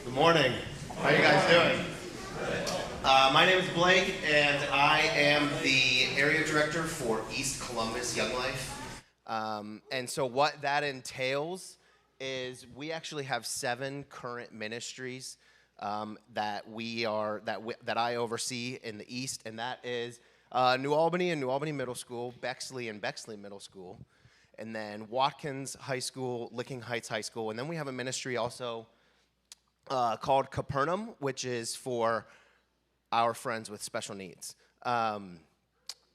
Good morning. How are you guys doing? My name is Blake, and I am the area director for East Columbus Young Life. And so what that entails is we actually have 7 current ministries that I oversee in the East, and that is New Albany and New Albany Middle School, Bexley and Bexley Middle School, and then Watkins High School, Licking Heights High School, and then we have a ministry also called Capernaum, which is for our friends with special needs.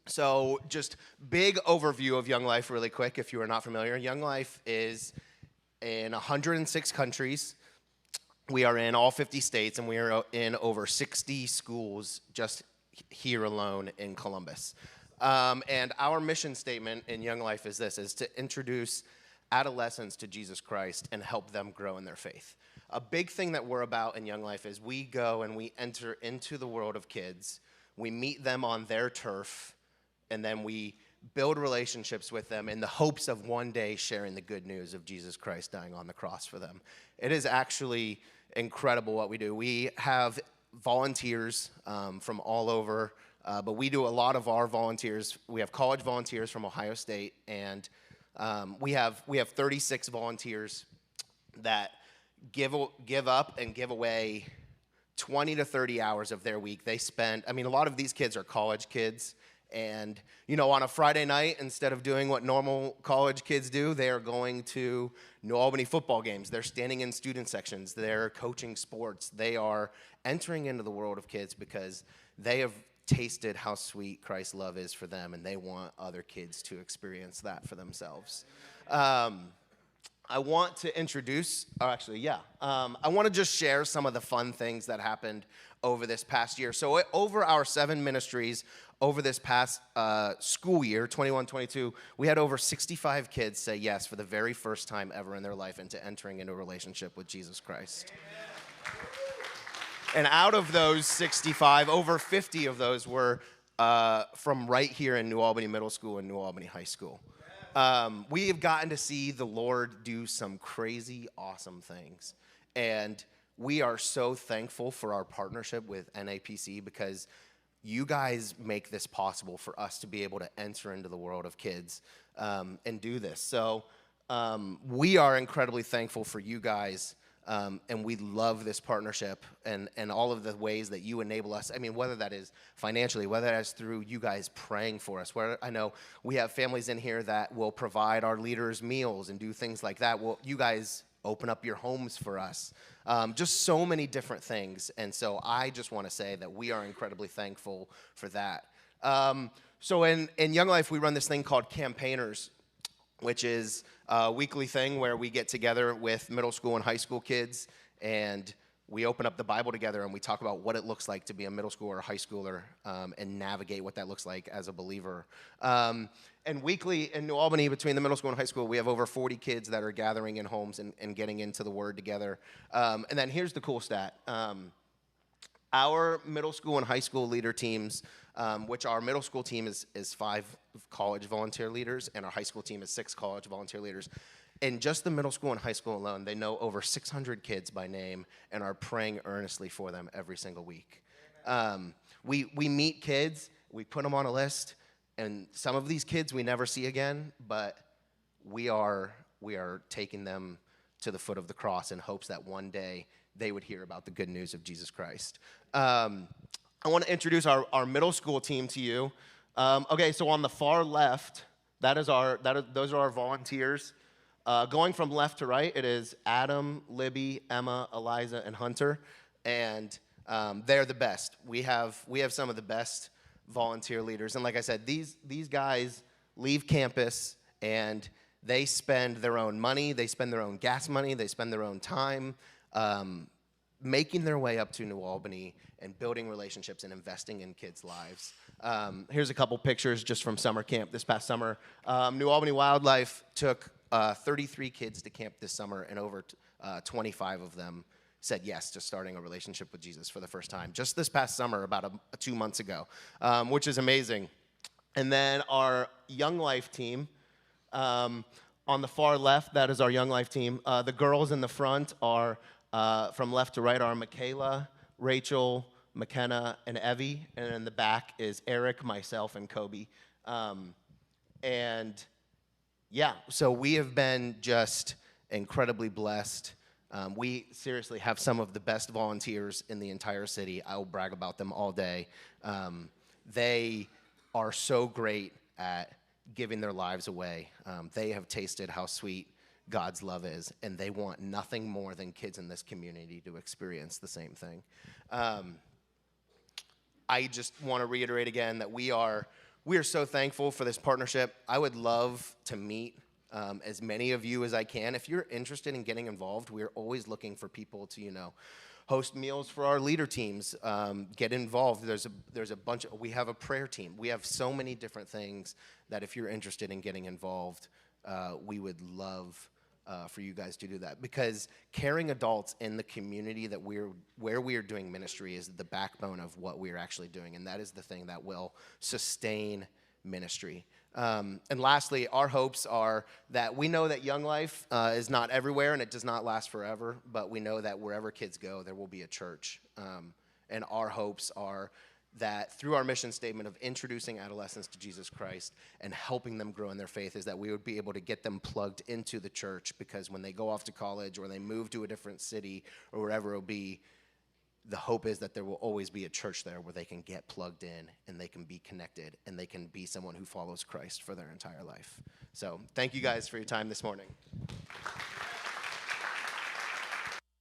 So just big overview of Young Life really quick if you are not familiar. Young Life is in 106 countries. We are in all 50 states, and we are in over 60 schools just here alone in Columbus. And our mission statement in Young Life is this, is to introduce adolescents to Jesus Christ and help them grow in their faith. A big thing that we're about in Young Life is we go and we enter into the world of kids, we meet them on their turf, and then we build relationships with them in the hopes of one day sharing the good news of Jesus Christ dying on the cross for them. It is actually incredible what we do. We have volunteers from all over, but we do a lot of our volunteers. We have college volunteers from Ohio State, and we have 36 volunteers that give up and give away 20 to 30 hours of their week. They spend, a lot of these kids are college kids, and, on a Friday night, instead of doing what normal college kids do, they are going to New Albany football games. They're standing in student sections. They're coaching sports. They are entering into the world of kids because they have tasted how sweet Christ's love is for them, and they want other kids to experience that for themselves. I want to introduce, I want to just share some of the fun things that happened over this past year. So over our 7 ministries, over this past school year, 21-22, we had over 65 kids say yes for the very first time ever in their life into entering into a relationship with Jesus Christ. And out of those 65, over 50 of those were from right here in New Albany Middle School and New Albany High School. We have gotten to see the Lord do some crazy, awesome things. And we are so thankful for our partnership with NAPC because you guys make this possible for us to be able to enter into the world of kids and do this. So we are incredibly thankful for you guys. And we love this partnership and all of the ways that you enable us. Whether that is financially, whether that is through you guys praying for us. Where I know we have families in here that will provide our leaders meals and do things like that. Well, you guys open up your homes for us. Just so many different things. And so I just want to say that we are incredibly thankful for that. So in Young Life, we run this thing called Campaigners, which is a weekly thing where we get together with middle school and high school kids, and we open up the Bible together and we talk about what it looks like to be a middle schooler or high schooler and navigate what that looks like as a believer. And weekly in New Albany, between the middle school and high school, we have over 40 kids that are gathering in homes and getting into the Word together. And then here's the cool stat. Our middle school and high school leader teams, which our middle school team is 5 college volunteer leaders, and our high school team is 6 college volunteer leaders. In just the middle school and high school alone, they know over 600 kids by name and are praying earnestly for them every single week. We meet kids, we put them on a list, and some of these kids we never see again, but we are taking them to the foot of the cross in hopes that one day they would hear about the good news of Jesus Christ. I want to introduce our middle school team to you. Okay, so on the far left, those are our volunteers. Going from left to right, it is Adam, Libby, Emma, Eliza, and Hunter, and they're the best. We have some of the best volunteer leaders, and like I said, these guys leave campus and they spend their own money, they spend their own gas money, they spend their own time making their way up to New Albany and building relationships and investing in kids' lives. Here's a couple pictures just from summer camp this past summer. New Albany Wildlife took 33 kids to camp this summer, and over 25 of them said yes to starting a relationship with Jesus for the first time. Just this past summer, about 2 months ago, which is amazing. And then our Young Life team, on the far left, that is our Young Life team. The girls in the front are From left to right are Michaela, Rachel, McKenna, and Evie. And in the back is Eric, myself, and Kobe. And yeah, so we have been just incredibly blessed. We seriously have some of the best volunteers in the entire city. I will brag about them all day. They are so great at giving their lives away. They have tasted how sweet God's love is, and they want nothing more than kids in this community to experience the same thing. I just want to reiterate again that we are so thankful for this partnership. I would love to meet as many of you as I can. If you're interested in getting involved, we're always looking for people to, host meals for our leader teams, get involved. There's a bunch we have a prayer team. We have so many different things that if you're interested in getting involved, we would love for you guys to do that, because caring adults in the community where we are doing ministry is the backbone of what we're actually doing, and that is the thing that will sustain ministry. And lastly, our hopes are that we know that Young Life is not everywhere and it does not last forever, but we know that wherever kids go, there will be a church. And our hopes are that through our mission statement of introducing adolescents to Jesus Christ and helping them grow in their faith, is that we would be able to get them plugged into the church, because when they go off to college or they move to a different city or wherever it'll be, the hope is that there will always be a church there where they can get plugged in and they can be connected and they can be someone who follows Christ for their entire life. So thank you guys for your time this morning.